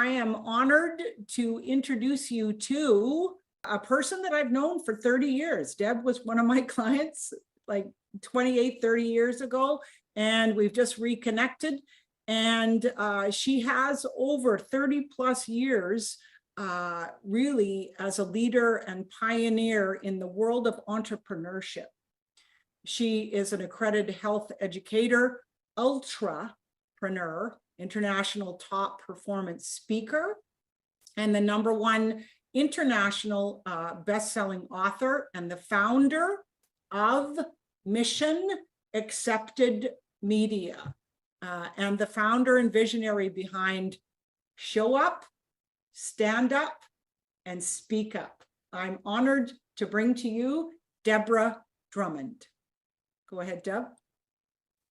I am honored to introduce you to a person that I've known for 30 years. Deb was one of my clients like 28, 30 years ago, and we've just reconnected. And she has over 30 plus years really as a leader and pioneer in the world of entrepreneurship. She is an accredited health educator, ultrapreneur, international top performance speaker, and the #1 international best-selling author, and the founder of Mission Accepted Media, and the founder and visionary behind Show Up, Stand Up, and Speak Up. I'm honored to bring to you Deborah Drummond. Go ahead, Deb.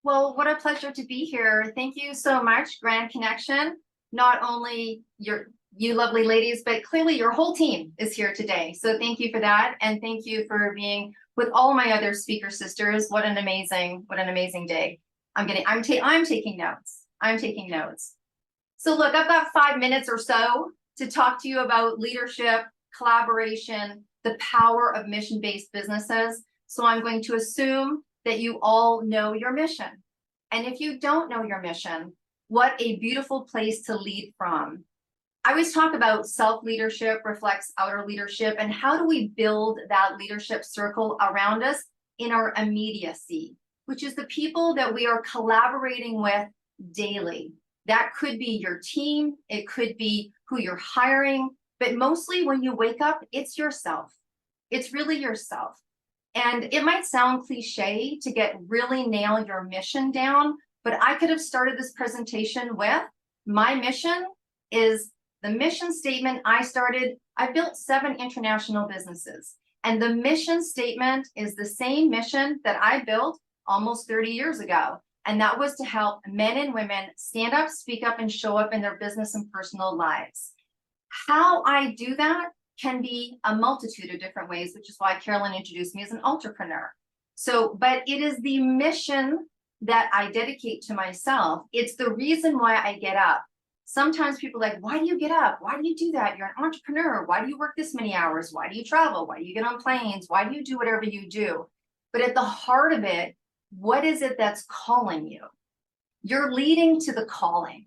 Well, what a pleasure to be here. Thank you so much, Grand Connection. Not only you lovely ladies, but clearly your whole team is here today. So thank you for that. And thank you for being with all my other speaker sisters. What an amazing day. I'm taking notes. I'm taking notes. So look, I've got 5 minutes or so to talk to you about leadership, collaboration, the power of mission-based businesses. So I'm going to assume that you all know your mission. And if you don't know your mission, what a beautiful place to lead from. I always talk about self-leadership reflects outer leadership, and how do we build that leadership circle around us in our immediacy, which is the people that we are collaborating with daily. That could be your team, it could be who you're hiring, but mostly when you wake up, it's yourself. It's really yourself. And it might sound cliche to really nail your mission down, but I could have started this presentation with my mission is the mission statement I built 7 international businesses. And the mission statement is the same mission that I built almost 30 years ago. And that was to help men and women stand up, speak up, and show up in their business and personal lives. How I do that can be a multitude of different ways, which is why Carolyn introduced me as an entrepreneur. So, but it is the mission that I dedicate to myself. It's the reason why I get up. Sometimes people are like, why do you get up? Why do you do that? You're an entrepreneur. Why do you work this many hours? Why do you travel? Why do you get on planes? Why do you do whatever you do? But at the heart of it, what is it that's calling you? You're leading to the calling.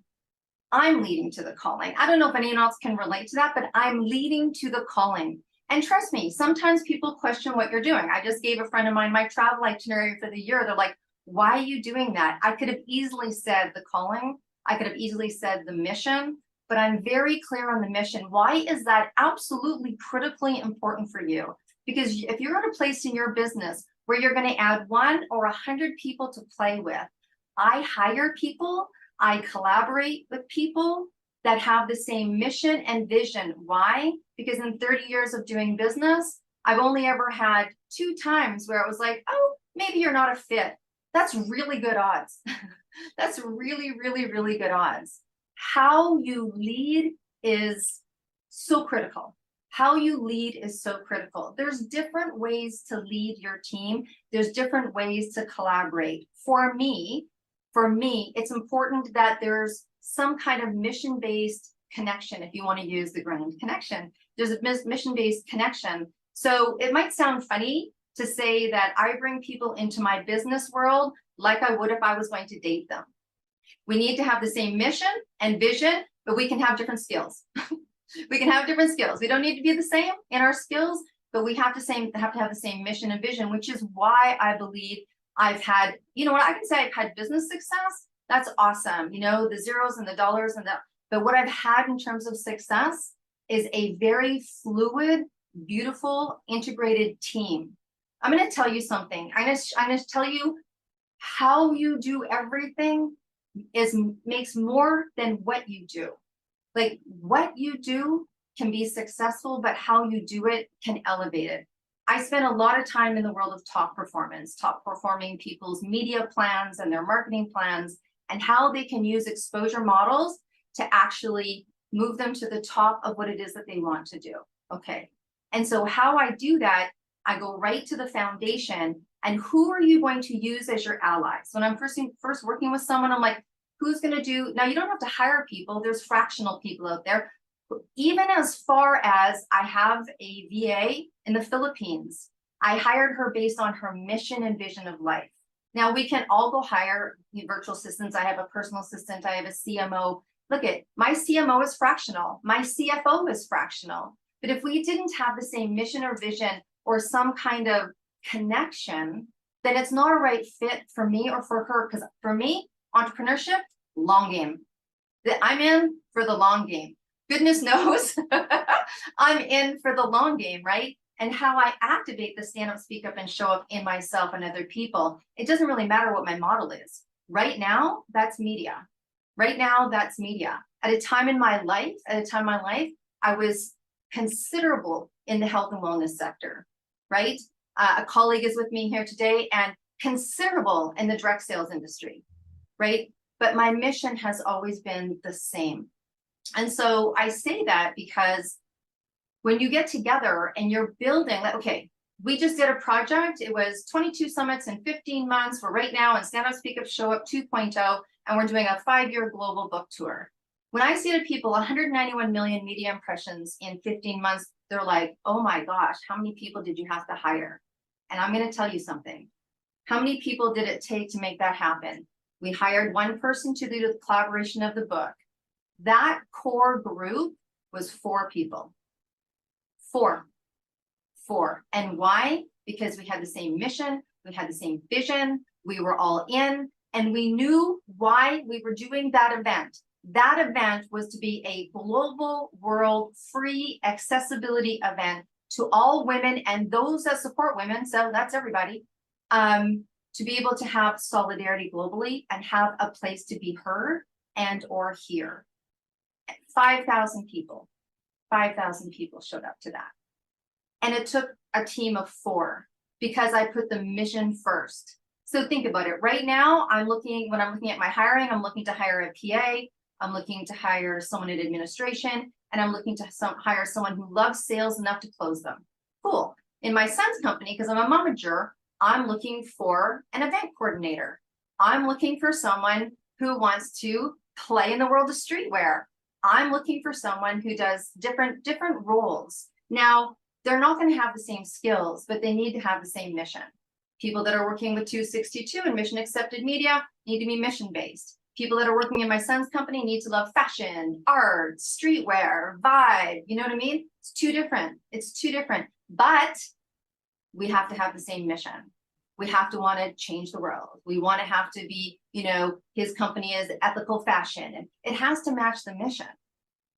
I'm leading to the calling. I don't know if anyone else can relate to that, but I'm leading to the calling. And trust me, sometimes people question what you're doing. I just gave a friend of mine my travel itinerary for the year. They're like, why are you doing that? I could have easily said the calling. I could have easily said the mission, but I'm very clear on the mission. Why is that absolutely critically important for you? Because if you're at a place in your business where you're going to add 1 or 100 people to play with, I hire people, I collaborate with people that have the same mission and vision. Why? Because in 30 years of doing business, I've only ever had 2 times where it was like, oh, maybe you're not a fit. That's really good odds. That's really good odds. How you lead is so critical. How you lead is so critical. There's different ways to lead your team. There's different ways to collaborate. For me, it's important that there's some kind of mission-based connection. If you want to use the Grand Connection, there's a mission-based connection. So it might sound funny to say that I bring people into my business world like I would if I was going to date them. We need to have the same mission and vision, but we can have different skills. We can have different skills. We don't need to be the same in our skills, but we have to have the same mission and vision, which is why I believe I've had, you know what, I can say I've had business success. That's awesome. You know, the zeros and the dollars but what I've had in terms of success is a very fluid, beautiful, integrated team. I'm going to tell you something. I'm going to tell you how you do everything makes more than what you do. Like what you do can be successful, but how you do it can elevate it. I spent a lot of time in the world of top performance, top performing people's media plans and their marketing plans, and how they can use exposure models to actually move them to the top of what it is that they want to do. Okay. And so how I do that, I go right to the foundation. And who are you going to use as your allies? When I'm first working with someone, I'm like, who's going to do, now you don't have to hire people, there's fractional people out there. Even as far as I have a VA in the Philippines, I hired her based on her mission and vision of life. Now we can all go hire virtual assistants. I have a personal assistant, I have a CMO. Look at, my CMO is fractional, my CFO is fractional. But if we didn't have the same mission or vision or some kind of connection, then it's not a right fit for me or for her. Because for me, entrepreneurship, long game. I'm in for the long game. Goodness knows I'm in for the long game, right? And how I activate the stand up, speak up, and show up in myself and other people. It doesn't really matter what my model is. Right now, that's media. Right now, that's media. At a time in my life, I was considerable in the health and wellness sector, right? A colleague is with me here today and considerable in the direct sales industry, right? But my mission has always been the same. And so I say that because when you get together and you're building, like, okay, we just did a project. It was 22 summits in 15 months. We're right now in Stand Up, Speak Up, Show Up 2.0, and we're doing a 5-year global book tour. When I say to people 191 million media impressions in 15 months, they're like, oh my gosh, how many people did you have to hire? And I'm going to tell you something. How many people did it take to make that happen? We hired one person to do the collaboration of the book. That core group was 4 people. 4. And why? Because we had the same mission, we had the same vision, we were all in, and we knew why we were doing that event. That event was to be a global world free accessibility event to all women and those that support women, so that's everybody, to be able to have solidarity globally and have a place to be heard and or hear. 5,000 people showed up to that. And it took a team of 4 because I put the mission first. So think about it. Right now, when I'm looking at my hiring, I'm looking to hire a PA, I'm looking to hire someone in administration, and I'm looking to hire someone who loves sales enough to close them. Cool. In my son's company, because I'm a momager, I'm looking for an event coordinator. I'm looking for someone who wants to play in the world of streetwear. I'm looking for someone who does different roles. Now, they're not going to have the same skills, but they need to have the same mission. People that are working with 262 and mission accepted media need to be mission based. People that are working in my son's company need to love fashion, art, streetwear, vibe. You know what I mean? It's too different. It's too different. But we have to have the same mission. We have to want to change the world. We want to have to be, his company is ethical fashion, and it has to match the mission.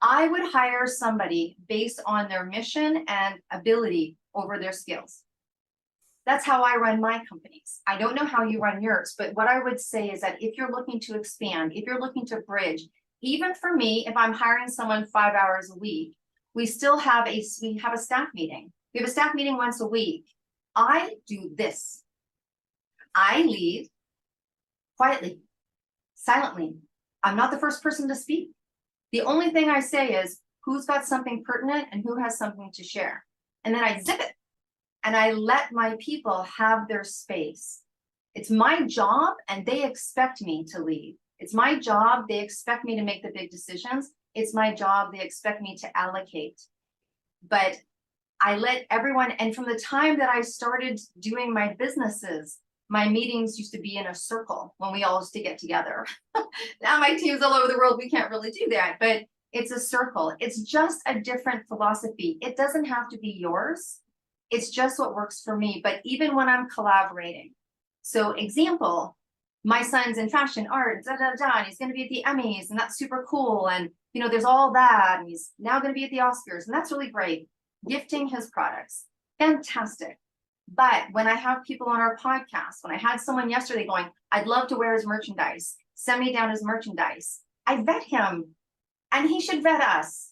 I would hire somebody based on their mission and ability over their skills. That's how I run my companies. I don't know how you run yours, but what I would say is that if you're looking to expand, if you're looking to bridge, even for me, if I'm hiring someone 5 hours a week, we have a staff meeting. We have a staff meeting once a week. I do this. I lead quietly, silently. I'm not the first person to speak. The only thing I say is who's got something pertinent and who has something to share. And then I zip it and I let my people have their space. It's my job and they expect me to lead. It's my job. They expect me to make the big decisions. It's my job. They expect me to allocate. But I let everyone, and from the time that I started doing my businesses, my meetings used to be in a circle when we all used to get together. Now my team's all over the world. We can't really do that, but it's a circle. It's just a different philosophy. It doesn't have to be yours. It's just what works for me. But even when I'm collaborating, so example, my son's in fashion, art, and he's going to be at the Emmys, and that's super cool. And there's all that, and he's now going to be at the Oscars, and that's really great. Gifting his products, fantastic. But when I have people on our podcast, when I had someone yesterday going, I'd love to wear his merchandise, send me down his merchandise, I vet him and he should vet us,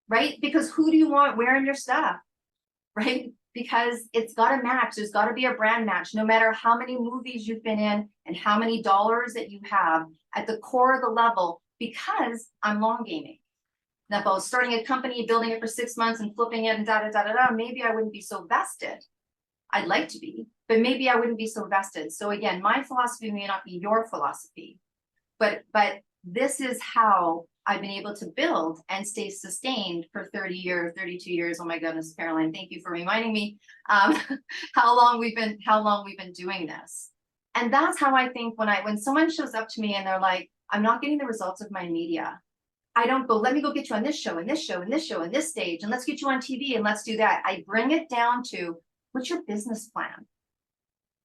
right? Because who do you want wearing your stuff, right? Because it's got to match. There's got to be a brand match, no matter how many movies you've been in and how many dollars that you have at the core of the level, because I'm long gaming. Now, if I was starting a company, building it for 6 months and flipping it and maybe I wouldn't be so vested. I'd like to be, but maybe I wouldn't be so vested. So again, my philosophy may not be your philosophy, but this is how I've been able to build and stay sustained for 30 years, 32 years. Oh my goodness, Caroline, thank you for reminding me how long we've been doing this. And that's how I think when someone shows up to me and they're like, I'm not getting the results of my media. I don't go, let me go get you on this show and this show and this show and this stage, and let's get you on TV and let's do that. I bring it down to, what's your business plan?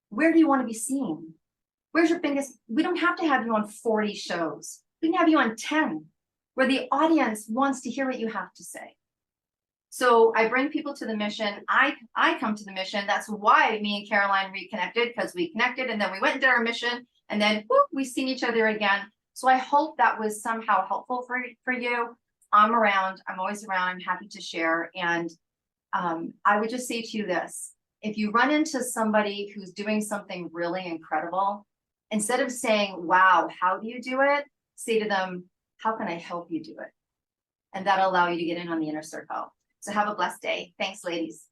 Where do you want to be seen? Where's your biggest? We don't have to have you on 40 shows. We can have you on 10, where the audience wants to hear what you have to say. So I bring people to the mission. I come to the mission. That's why me and Caroline reconnected, because we connected and then we went and did our mission, and then whoop, we've seen each other again. So I hope that was somehow helpful for you. I'm around. I'm always around. I'm happy to share. And I would just say to you this: if you run into somebody who's doing something really incredible, instead of saying, wow, how do you do it? Say to them, how can I help you do it? And that'll allow you to get in on the inner circle. So have a blessed day. Thanks, ladies.